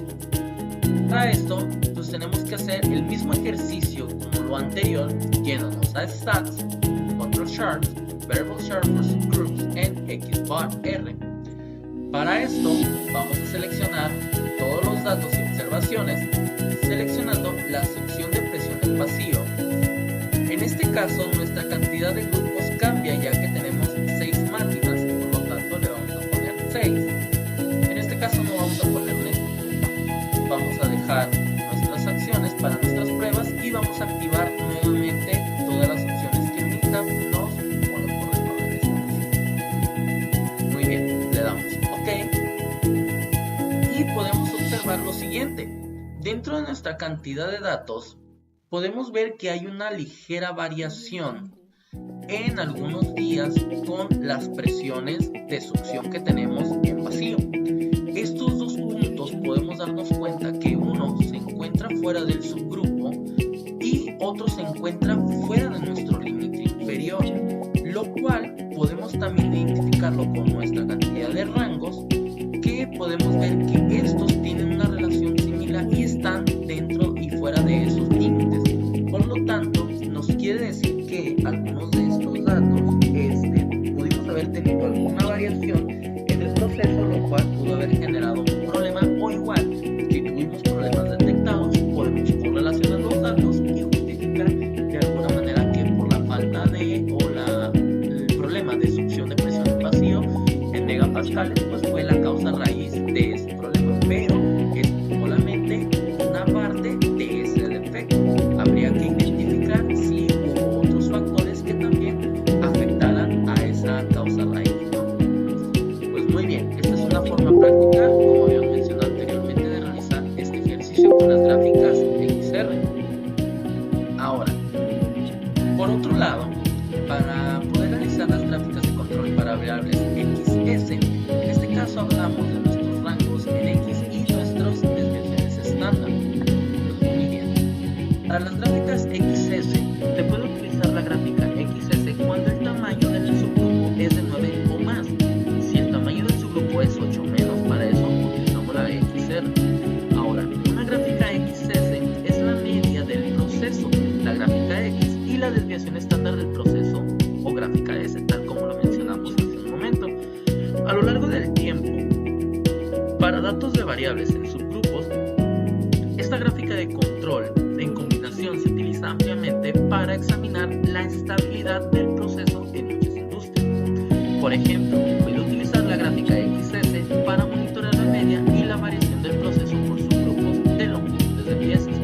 Para esto, pues tenemos que hacer el mismo ejercicio como lo anterior, yéndonos a Stats, Control Charts, Variable Chart for Subgroups en XBAR R. Para esto vamos a seleccionar todos los datos y observaciones, seleccionando la sección de presión en vacío. En este caso nuestra cantidad de grupos cambia, ya que tenemos 6 máquinas, por lo tanto le vamos a poner 6. En este caso no vamos a poner un, vamos a dejar nuestras acciones para nuestras pruebas y vamos a activar nuevamente todas las opciones que Minitab nos pone por debajo de esta opción. Muy bien, le damos OK y podemos observar lo siguiente. Dentro de nuestra cantidad de datos podemos ver que hay una ligera variación en algunos días con las presiones de succión que tenemos en vacío. Estos dos puntos podemos darnos cuenta que uno se encuentra fuera del subgrupo y otro se encuentra fuera de nuestro límite inferior, lo cual podemos también identificarlo con nuestra cantidad de rangos, que podemos ver que estos tienen una relación similar y están dentro y fuera de esos límites. Por lo tanto, nos quiere decir que algunos de estos datos pudimos haber tenido alguna variación en el proceso, lo cual pudo haber generado un problema, o igual, si tuvimos problemas detectados, podemos correlacionar los datos y justificar de alguna manera que por la falta el problema de succión de presión en vacío en megapascales, pues fue la causa raíz de ese problema, pero es solamente una parte de ese defecto. Habría que identificar si hubo otros factores que también afectaran a esa causa raíz, ¿no? Pues muy bien, esta es una forma práctica, como habíamos mencionado anteriormente, de realizar este ejercicio con las gráficas XR. Ahora, por otro lado, para poder realizar las gráficas de control para variables XS, en este caso hablamos de nuestros rangos en X y nuestras desviaciones estándar. Pues muy bien. Para las gráficas XS, se puede utilizar la gráfica XS cuando el tamaño del subgrupo es de 9 o más. Si el tamaño del subgrupo es 8 o menos, para eso utilizamos la XR. Ahora, una gráfica XS es la media del proceso, la gráfica X, y la desviación estándar del proceso, o gráfica S, tal como lo mencionamos hace un momento. A lo largo del tiempo, para datos de variables en subgrupos, esta gráfica de control en combinación se utiliza ampliamente para examinar la estabilidad del proceso en muchas industrias. Por ejemplo, puede utilizar la gráfica XS para monitorear la media y la variación del proceso por subgrupos de longitudes de piezas,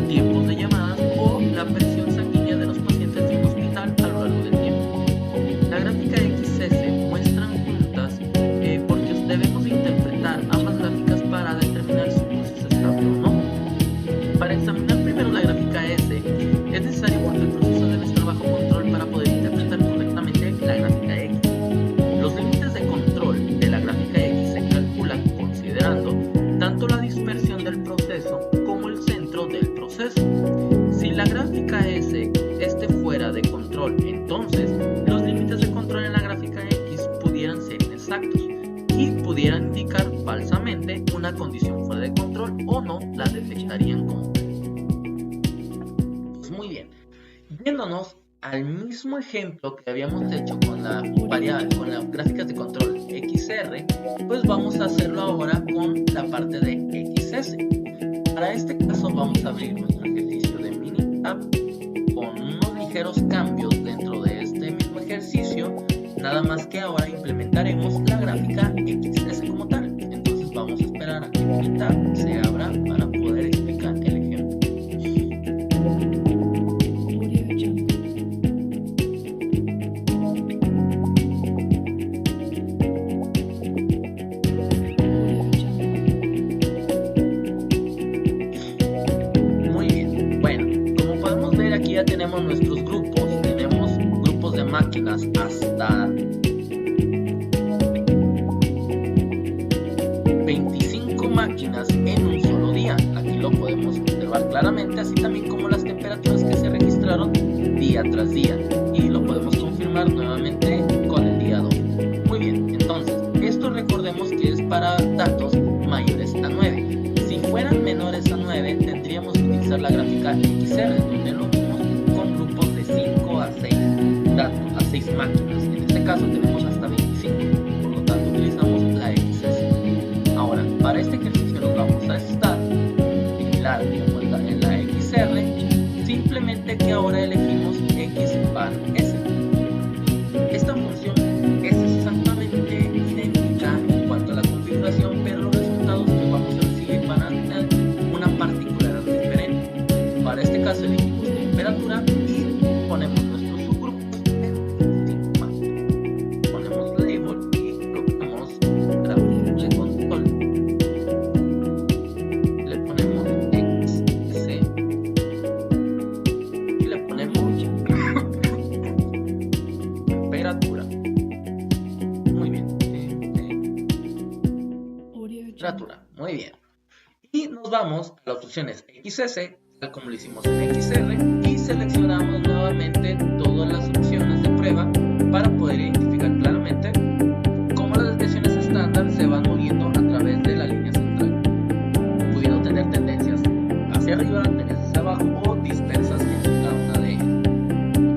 tiempos de llamadas o la presión sanguínea de los pacientes de un hospital a lo largo del tiempo. La gráfica XS muestran juntas porque debemos interpretar ambas gráficas para determinar si un proceso es estable o no. Para examinar primero la gráfica S es necesario porque el proceso debe estar bajo control para poder interpretar correctamente la gráfica X. Los límites de control de la gráfica X se calculan considerando tanto la dispersión del proceso como el centro del proceso. Si la gráfica S esté fuera de control, entonces los límites de control en la gráfica X pudieran ser inexactos y pudieran indicar falsamente una condición fuera de control o no la detectarían como. Yéndonos al mismo ejemplo que habíamos hecho con las gráficas de control XR, pues vamos a hacerlo ahora con la parte de XS. Para este caso vamos a abrir nuestro ejercicio de Minitab con unos ligeros cambios dentro de este mismo ejercicio, nada más que ahora implementaremos la gráfica XS como tal. Entonces vamos a esperar a que Minitab se abra para poder explicar el ejemplo. Tenemos nuestros grupos, tenemos grupos de máquinas hasta 25 máquinas en un solo día. Aquí lo podemos observar claramente, así también como las temperaturas que se registraron día tras día, y lo podemos confirmar nuevamente con el día 2. Muy bien, entonces esto recordemos que es para datos mayores a 9. Si fueran menores a 9 tendríamos que utilizar la gráfica XR, donde lo a 6 máquinas. En este caso tenemos hasta 25, por lo tanto utilizamos la XS. Ahora, para este ejercicio nos vamos a estar similar como en la XR, simplemente que ahora elegimos X bar S. Esta función es exactamente idéntica en cuanto a la configuración, pero los resultados que vamos a recibir van a tener una particularidad diferente. Para este caso elegimos temperatura y ponemos nuestros subgrupos en 5 máquinas. Ponemos label y colocamos gráfico de control. Le ponemos XC y le ponemos temperatura. Muy bien. Temperatura. Muy bien. Y nos vamos a las opciones XS, tal como lo hicimos en XR, y seleccionamos nuevamente todas las opciones de prueba para poder identificar claramente cómo las desviaciones estándar se van moviendo a través de la línea central, pudiendo tener tendencias hacia arriba, tendencias hacia abajo o dispersas en cada una de ellas.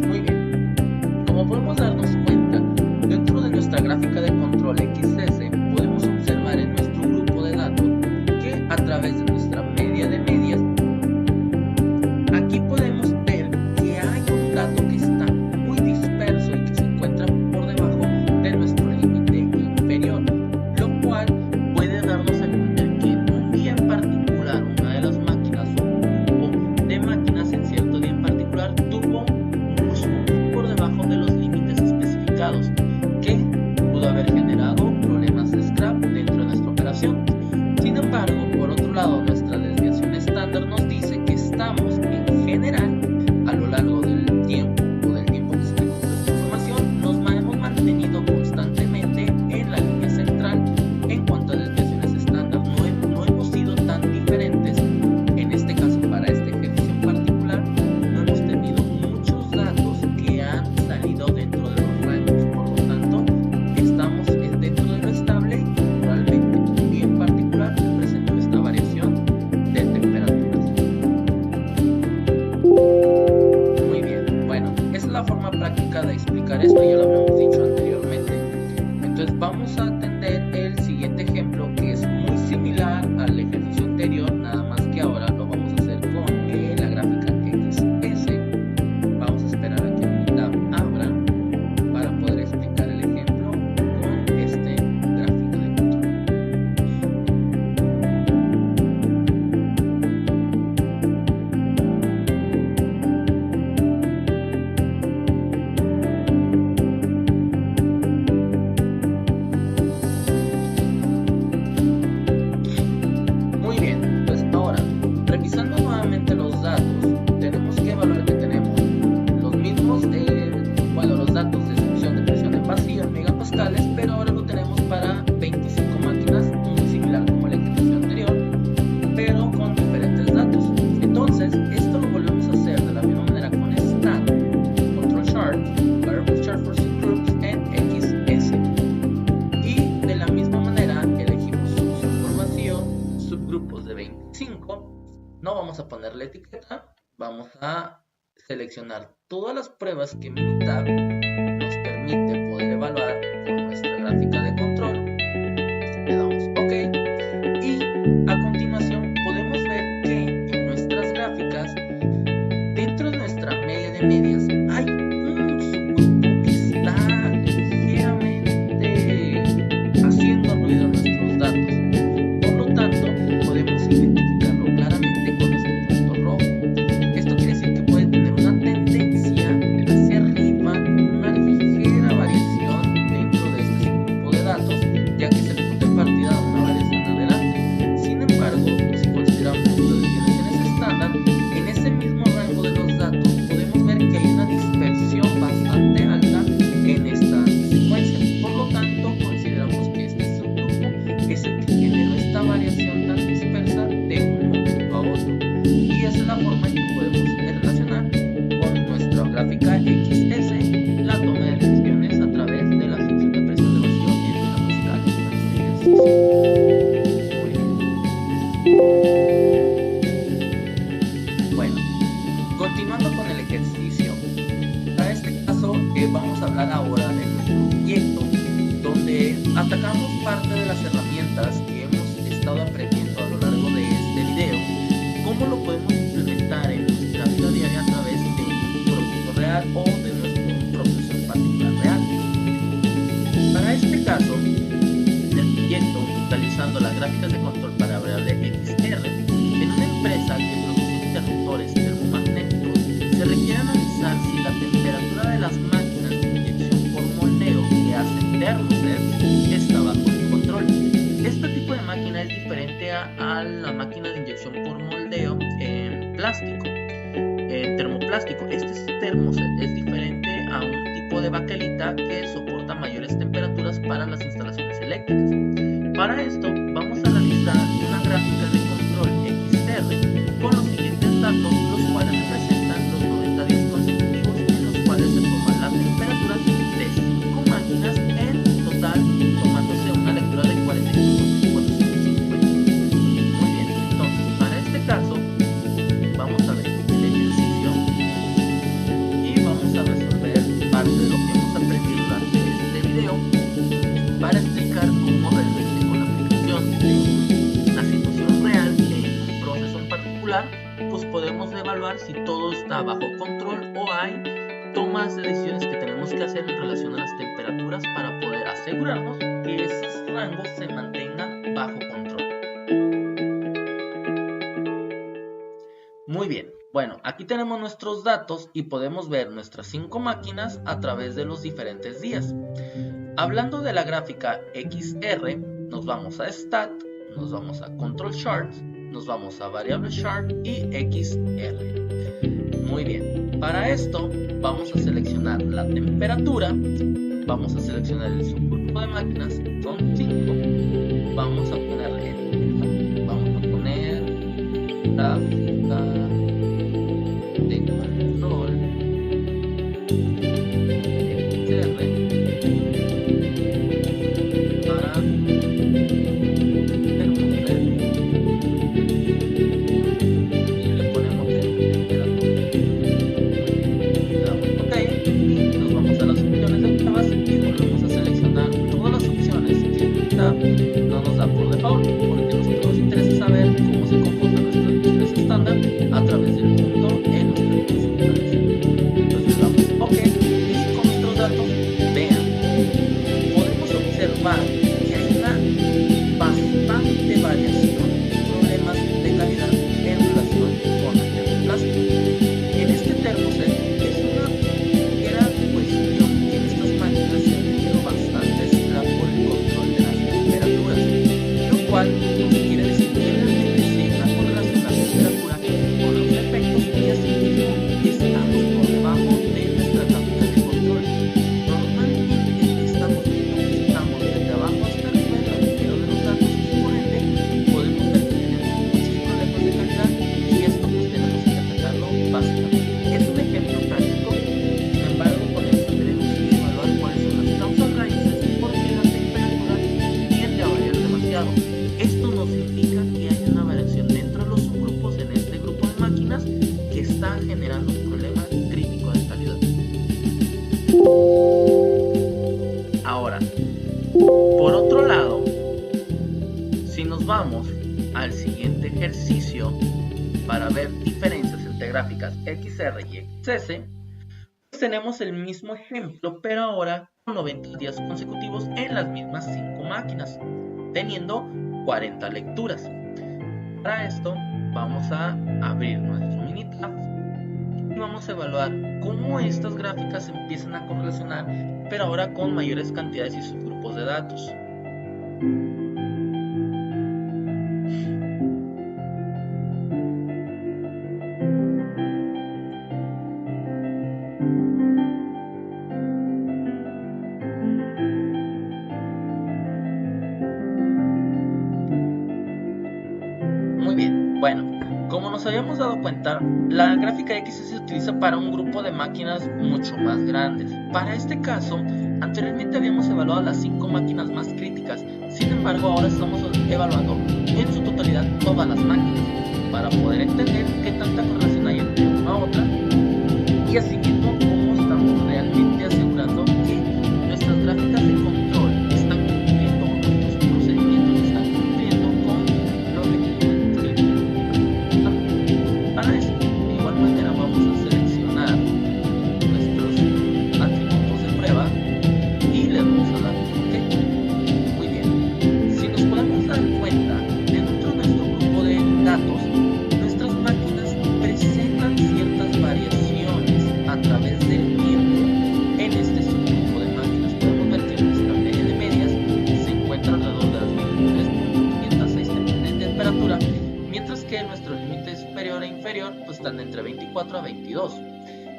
Muy bien, como podemos darnos cuenta, dentro de nuestra gráfica de control XS podemos observar en nuestro grupo de datos que a través de nuestra media de medias, aquí podemos ver que hay un dato que está muy disperso y que se encuentra por debajo de nuestro límite inferior, lo cual puede darnos a entender que en un día en particular, una de las máquinas o un grupo de máquinas en cierto día en particular tuvo un uso por debajo de los límites especificados, que pudo haber generado problemas de scrap dentro de nuestra operación. Sin embargo, por otro lado, nuestra desviación estándar nos dice que estamos en general a lo largo del tiempo o del tiempo que se registró esta información, nos hemos mantenido constantemente en la línea central. En cuanto a desviaciones estándar, no hemos sido tan diferentes. En este caso, para este ejercicio en particular, no hemos tenido muchos datos que han salido dentro de los rangos, por lo tanto estamos dentro de lo estable y naturalmente, y en particular presenta esta variación de temperaturas. Muy bien, bueno, esa es la forma práctica de explicar esto, ya lo habíamos dicho anteriormente. Entonces vamos a atender el siguiente ejemplo, que es muy similar al ejercicio anterior, nada más que ahora lo vamos a hacer con la gráfica XS. Vamos a esperar a que Minitab abra para poder explicar el ejemplo con este gráfico de control. Muy bien, pues ahora, revisando nuevamente los datos, tenemos que evaluar que tenemos los mismos, los datos de distribución de presión en vacío en megapascales, pero ahora lo tenemos para 25 máquinas, muy similar como el ejercicio anterior, pero con diferentes datos. Entonces, esto lo volvemos a hacer de la misma manera con Stat, Control Chart, Variable Chart for Subgroups en XS. Y de la misma manera elegimos solución por vacío, subgrupos de 25. No vamos a poner la etiqueta, vamos a seleccionar todas las pruebas que Minitab nos permite poder evaluar con nuestra gráfica de control. Le damos OK y a continuación podemos ver que en nuestras gráficas, dentro de nuestra media de medias, hay un subgrupo que está ligeramente haciendo ruido en nuestros datos. Por lo tanto, podemos identificarlo claramente con este punto rojo. Esto quiere decir que puede tener una tendencia hacia arriba, una ligera variación dentro de este subgrupo de datos, ya que es el punto de partida de una variación adelante. Sin embargo, si consideramos las desviaciones estándar, en ese mismo rango de los datos podemos ver que hay una dispersión bastante alta en esta secuencia. Por lo tanto, consideramos que este subgrupo es el que generó esta variación tan dispersa de un momento a otro. Y esa es la forma en que podemos relacionar con nuestra gráfica XS la toma de decisiones a través de la función de presión de vacío en megapascales para este ejercicio. Muy bien. Bueno, continuando con el ejercicio, para este caso vamos a hablar ahora de nuestro proyecto, donde atacamos parte de las herramientas que hemos estado aprendiendo a lo largo de este video, cómo lo podemos implementar en nuestra vida diaria a través de un proceso real o de nuestro proceso en particular real. Para este caso, en el proyecto, utilizando las gráficas de control para variable XR, en una empresa que produce interruptores termomagnéticos, se requiere analizar si la temperatura de las máquinas de inyección por moldeo que hacen termosets está bajo el control. Este tipo de máquina es diferente a la máquina de inyección por moldeo en plástico, en termoplástico. Este termoset es diferente a un tipo de baquelita que soporta mayores temperaturas para las instalaciones eléctricas. Para esto vamos a realizar una gráfica de control XR con los siguientes datos, los cuales representan los 90 días consecutivos en los cuales se toman las temperaturas de 5 máquinas en total, tomándose una lectura de 45 segundos. Muy bien, entonces para este caso vamos a ver el ejercicio y vamos a resolver parte de lo que hemos aprendido durante este video para explicar cómo realmente con la aplicación de una situación real en un proceso en particular, pues podemos evaluar si todo está bajo control o hay tomas de decisiones que tenemos que hacer en relación a las temperaturas para poder asegurarnos que esos rangos se mantengan bajo control. Muy bien, bueno, aquí tenemos nuestros datos y podemos ver nuestras 5 máquinas a través de los diferentes días. Hablando de la gráfica XR, nos vamos a Stat, nos vamos a Control Charts, nos vamos a Variable Chart y XR. Muy bien, para esto vamos a seleccionar la temperatura, vamos a seleccionar el subgrupo de máquinas, son 5, vamos a ponerle, vamos a poner gráfica de control XR para termoset y le ponemos el temperatura. Le damos OK y nos vamos a las opciones de pruebas y volvemos a seleccionar todas las opciones que Tab no nos da por default, porque a nosotros nos interesa saber cómo se comportan nuestras mediciones estándar a través del punto en nuestras posiciones. Entonces le damos OK y con nuestros datos, vean, podemos observar que hay una bastante variación y problemas de calidad en relación con el termoplástico. En este termoset es una ligera cuestión que en estas máquinas se ha tenido bastante escala por el control de las temperaturas, lo cual nos quiere decir que realmente sí hay una correlación de la temperatura con los efectos y asimismo estamos por debajo de nuestra gráfica de control. Normalmente estamos viendo que estamos desde abajo hasta arriba en el registro de los datos y por ende podemos ver que tenemos muchos problemas de calidad y esto pues tenemos que atacarlo básicamente. Es un ejemplo práctico, sin embargo con esto tenemos que evaluar cuáles son las causas raíces y por qué la temperatura tiende a variar demasiado. Esto nos indica que hay una variación dentro de los subgrupos en este grupo de máquinas que está generando un problema vamos al siguiente ejercicio para ver diferencias entre gráficas XR y XS, pues tenemos el mismo ejemplo, pero ahora con 90 días consecutivos en las mismas 5 máquinas, teniendo 40 lecturas. Para esto vamos a abrir nuestro Minitab y vamos a evaluar cómo estas gráficas empiezan a correlacionar, pero ahora con mayores cantidades y subgrupos de datos. Muy bien, bueno, como nos habíamos dado cuenta, la gráfica X se utiliza para un grupo de máquinas mucho más grandes. Para este caso, anteriormente habíamos evaluado las 5 máquinas más críticas, sin embargo ahora estamos evaluando en su totalidad todas las máquinas, para poder entender qué tanta correlación hay entre una a otra, y asimismo cómo estamos realmente asegurando que nuestras gráficas de control están cumpliendo, nuestros procedimientos están cumpliendo con lo que tienen escrito. Para eso, de igual manera, vamos a seleccionar nuestros atributos de prueba y le vamos a dar OK. Muy bien. Si nos podemos dar cuenta, dentro de nuestro grupo de datos, nuestras máquinas presentan ciertas variaciones a través del tiempo en este subgrupo de máquinas. Podemos ver que nuestra media de medias se encuentra alrededor de las 23.506 de temperatura, mientras que nuestro límite superior e inferior pues están entre 24 a 22.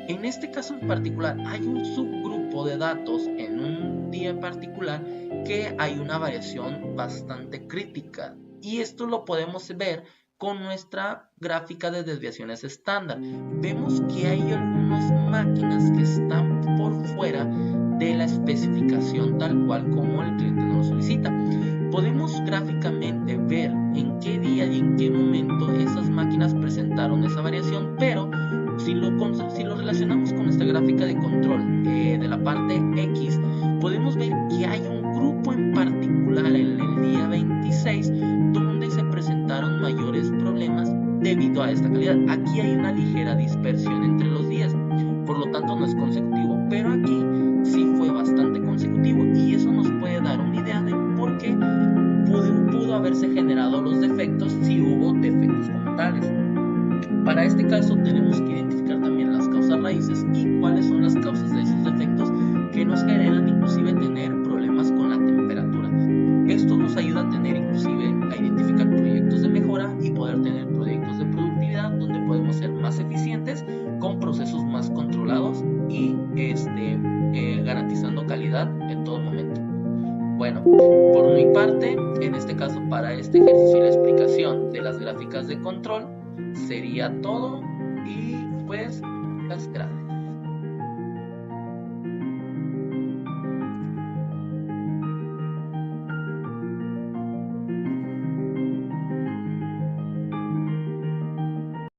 En este caso en particular hay un subgrupo de datos en un día en particular que hay una variación bastante crítica, y esto lo podemos ver con nuestra gráfica de desviaciones estándar. Vemos que hay algunas máquinas que están por fuera de la especificación tal cual como el cliente nos lo solicita. Podemos gráficamente ver en qué día y en qué momento esas máquinas presentaron esa variación, pero si lo relacionamos con esta gráfica de control de la parte X, podemos ver que hay un grupo en particular en el día 26 donde se presentaron mayores problemas debido a esta calidad. Aquí hay una ligera dispersión entre los días, por lo tanto no es consecutivo, pero aquí sí fue bastante consecutivo, y eso nos puede dar una idea de por qué pudo haberse generado los defectos, si hubo defectos como tales. Para este caso tenemos que identificar también las causas raíces y cuáles son las causas de esos defectos que nos generan inclusive tener problemas con la temperatura. Esto nos ayuda a tener inclusive a identificar proyectos de mejora y poder tener proyectos de productividad donde podemos ser más eficientes con procesos más controlados y garantizando calidad en todo momento. Bueno, por mi parte, en este caso para este ejercicio y la explicación de las gráficas de control sería todo, y pues muchas gracias.